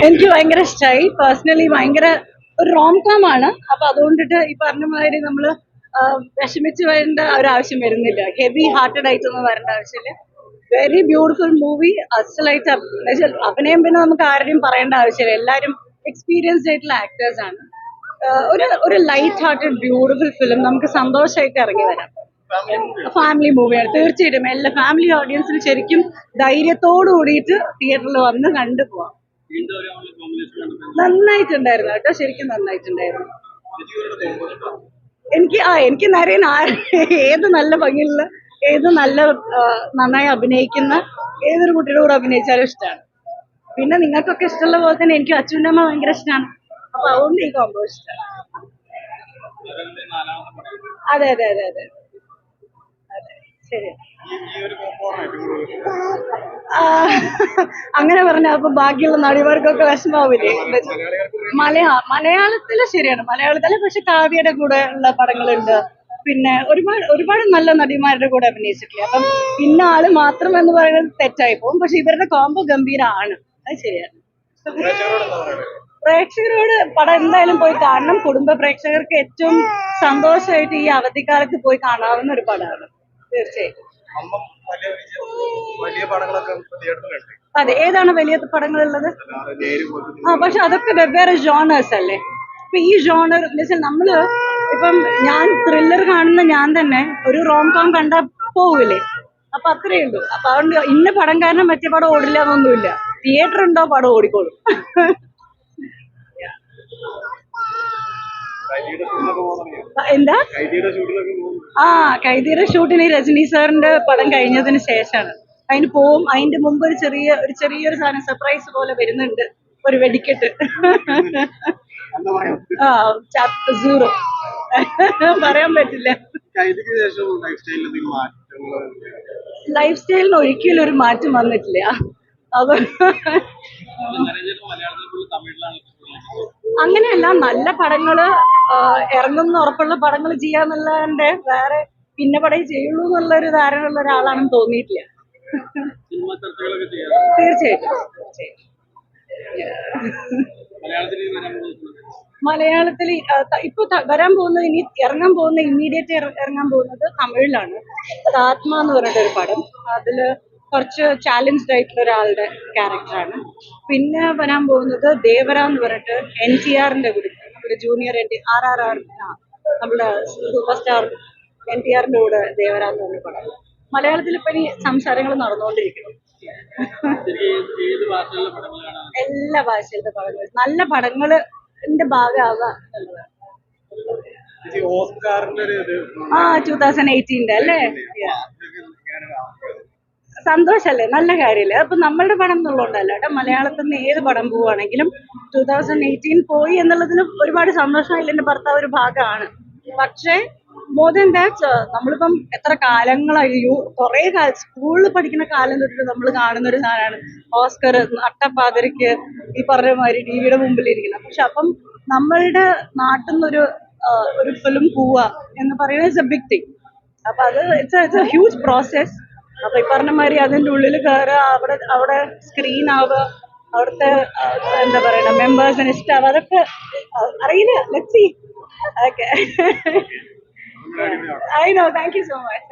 എനിക്ക് ഭയങ്കര ഇഷ്ടമായി. പേഴ്സണലി ഭയങ്കര ഒരു റോം കോം ആണ്. അപ്പൊ അതുകൊണ്ടിട്ട് ഈ പറഞ്ഞ മാതിരി നമ്മള് വിഷമിച്ച് വരേണ്ട ഒരാവശ്യം വരുന്നില്ല. ഹെവി ഹാർട്ടഡ് ആയിട്ടൊന്നും വരേണ്ട ആവശ്യമില്ല. Very beautiful movie. അസലായിട്ട് അഭിനയം പിന്നെ നമുക്ക് ആരുടെയും പറയേണ്ട ആവശ്യമില്ല. എല്ലാവരും എക്സ്പീരിയൻസ്ഡ് ആയിട്ടുള്ള ആക്ടേഴ്സ് ആണ്. ഒരു ലൈറ്റ് ഹാർട്ടഡ് ബ്യൂട്ടിഫുൾ ഫിലിം. നമുക്ക് സന്തോഷമായിട്ട് ഇറങ്ങി വരാം. ഫാമിലി മൂവിയാണ് തീർച്ചയായിട്ടും. എല്ലാ ഫാമിലി ഓഡിയൻസിന് ശരിക്കും ധൈര്യത്തോടു കൂടിയിട്ട് തിയേറ്ററിൽ വന്ന് കണ്ടു പോവാം. നന്നായിട്ടുണ്ടായിരുന്നു കേട്ടോ, ശരിക്കും നന്നായിട്ടുണ്ടായിരുന്നു. എനിക്ക് നരയൻ ഏത് നല്ല ഭംഗിയുള്ള, ഏത് നന്നായി അഭിനയിക്കുന്ന ഏതൊരു കുട്ടിയുടെ കൂടെ അഭിനയിച്ചാലും ഇഷ്ടമാണ്. പിന്നെ നിങ്ങൾക്കൊക്കെ ഇഷ്ടമുള്ള പോലെ തന്നെ എനിക്ക് അച്ഛൻ്റെ അമ്മ ഭയങ്കര ഇഷ്ടമാണ്. അപ്പൊ അതുകൊണ്ട് ഈ കോമ്പോ ഇഷ്ടമാണ്. അതെ അതെ അതെ അതെ അതെ ശരി. അങ്ങനെ പറഞ്ഞാൽ അപ്പൊ ബാക്കിയുള്ള നടിമാർക്കൊക്കെ വിഷമാവില്ലേ? മലയാളത്തില് ശരിയാണ്, മലയാളത്തില് പക്ഷെ കാവ്യയുടെ കൂടെ ഉള്ള പടങ്ങളുണ്ട്. പിന്നെ ഒരുപാട് നല്ല നടിമാരുടെ കൂടെ അഭിനയിച്ചിട്ടില്ല. അപ്പം ഇന്ന ആള് മാത്രം എന്ന് പറയുന്നത് തെറ്റായി പോകും. പക്ഷെ ഇവരുടെ കോംബോ ഗംഭീരമാണ്. അത് ശരിയാണ്. പ്രേക്ഷകരോട് പടം എന്തായാലും പോയി കാണണം. കുടുംബ പ്രേക്ഷകർക്ക് ഏറ്റവും സന്തോഷമായിട്ട് ഈ അവധിക്കാലത്ത് പോയി കാണാവുന്ന ഒരു പടമാണ് തീർച്ചയായിട്ടും. അതെ, ഏതാണ് വലിയ പടങ്ങളുള്ളത്? പക്ഷെ അതൊക്കെ വെവ്വേറെ ജോണേഴ്സ് അല്ലേ. ഇപ്പൊ ഈ ജോണർ എന്ന് വെച്ചാൽ നമ്മള് ഇപ്പം ഞാൻ ത്രില്ലർ കാണുന്ന ഞാൻ തന്നെ ഒരു റോം കോം കണ്ടാ പോവില്ലേ? അപ്പൊ അത്രയേ ഉള്ളൂ. അപ്പൊ അതുകൊണ്ട് ഇന്ന പടം കാരണം മറ്റേ പടം ഓടില്ല എന്നൊന്നുമില്ല. തിയേറ്റർ ഉണ്ടോ പടം ഓടിക്കോളും. എന്താ? കൈദിയുടെ ഷൂട്ടിന് രജനി സാറിന്റെ പടം കഴിഞ്ഞതിന് ശേഷമാണ്. അതിന് പോവും. അതിന്റെ മുമ്പ് ഒരു ചെറിയൊരു സാധനം സർപ്രൈസ് പോലെ വരുന്നുണ്ട്. ഒരു വെടിക്കെട്ട്. ചാപ്റ്റർ 0 പറയാൻ പറ്റില്ല. ലൈഫ് സ്റ്റൈലിന് ഒരിക്കലും ഒരു മാറ്റം വന്നിട്ടില്ല. അത് അങ്ങനെയല്ല, നല്ല പടങ്ങള് ഇറങ്ങുന്ന ഉറപ്പുള്ള പടങ്ങൾ ചെയ്യാന്നുള്ളതിന്റെ വേറെ പിന്നെ പടം ചെയ്യുള്ളൂ എന്നുള്ള ഒരു ധാരണ ഉള്ള ഒരാളാണെന്ന് തോന്നിയിട്ടില്ല. തീർച്ചയായിട്ടും. മലയാളത്തിൽ ഇപ്പൊ വരാൻ പോകുന്നത്, ഇനി ഇറങ്ങാൻ പോകുന്ന ഇമ്മീഡിയറ്റ് ഇറങ്ങാൻ പോകുന്നത് തമിഴിലാണ്. അത് ആത്മ എന്ന് പറഞ്ഞിട്ടൊരു പടം. അതില് കുറച്ച് ചാലഞ്ച്ഡ് ആയിട്ടുള്ള ഒരാളുടെ ക്യാരക്ടറാണ്. പിന്നെ വരാൻ പോകുന്നത് ദേവര എന്ന് പറഞ്ഞിട്ട് NTRന്റെ കൂടെ, നമ്മുടെ ജൂനിയർ RRR, നമ്മുടെ സൂപ്പർ സ്റ്റാർ NTRന്റെ കൂടെ ദേവര എന്ന് പറഞ്ഞ പടം. മലയാളത്തിൽ ഇപ്പൊ ഇനി സംസാരങ്ങൾ നടന്നുകൊണ്ടിരിക്കുന്നു. എല്ലാ ഭാഷയിലത്തെ പടങ്ങൾ, നല്ല പടങ്ങളുടെ ഭാഗമാവുക എന്നുള്ളത്. 2018 അല്ലേ? സന്തോഷല്ലേ, നല്ല കാര്യല്ലേ. അപ്പൊ നമ്മളുടെ പടം എന്നുള്ളതുകൊണ്ടല്ല കേട്ടോ. മലയാളത്തിൽ നിന്ന് ഏത് പടം പോവുകയാണെങ്കിലും 2018 പോയി എന്നുള്ളതിന് ഒരുപാട് സന്തോഷമായില്ല. എന്റെ ഭർത്താവ് ഒരു ഭാഗമാണ്. പക്ഷേ മോർ ദാൻ ദാറ്റ്, നമ്മളിപ്പം എത്ര കാലങ്ങളായി, കുറെ കാലം സ്കൂളിൽ പഠിക്കുന്ന കാലം തൊട്ടിട്ട് നമ്മൾ കാണുന്ന ഒരു സാധനമാണ് ഓസ്കർ അട്ടപ്പാതിരക്ക് ഈ പറഞ്ഞ മാതിരി ടിവിയുടെ മുമ്പിൽ ഇരിക്കുന്നത്. പക്ഷെ അപ്പം നമ്മളുടെ നാട്ടിൽ നിന്നൊരു ഒരു ഫിലിം പോവുക എന്ന് പറയുന്നത് ഇറ്റ്സ് എ ബിഗ് തിങ്. അപ്പൊ അത് ഇറ്റ്സ് എ ഹ്യൂജ് പ്രോസസ്. അപ്പൊ ഈ പറഞ്ഞ മാതിരി അതിന്റെ ഉള്ളിൽ കയറുക, അവിടെ സ്ക്രീൻ ആവുക, അവിടുത്തെ എന്താ പറയണ മെമ്പേഴ്സിന് ഇഷ്ടമാവുക, അതൊക്കെ അറിയില്ല. Let's see. Okay. I know. Thank you so much.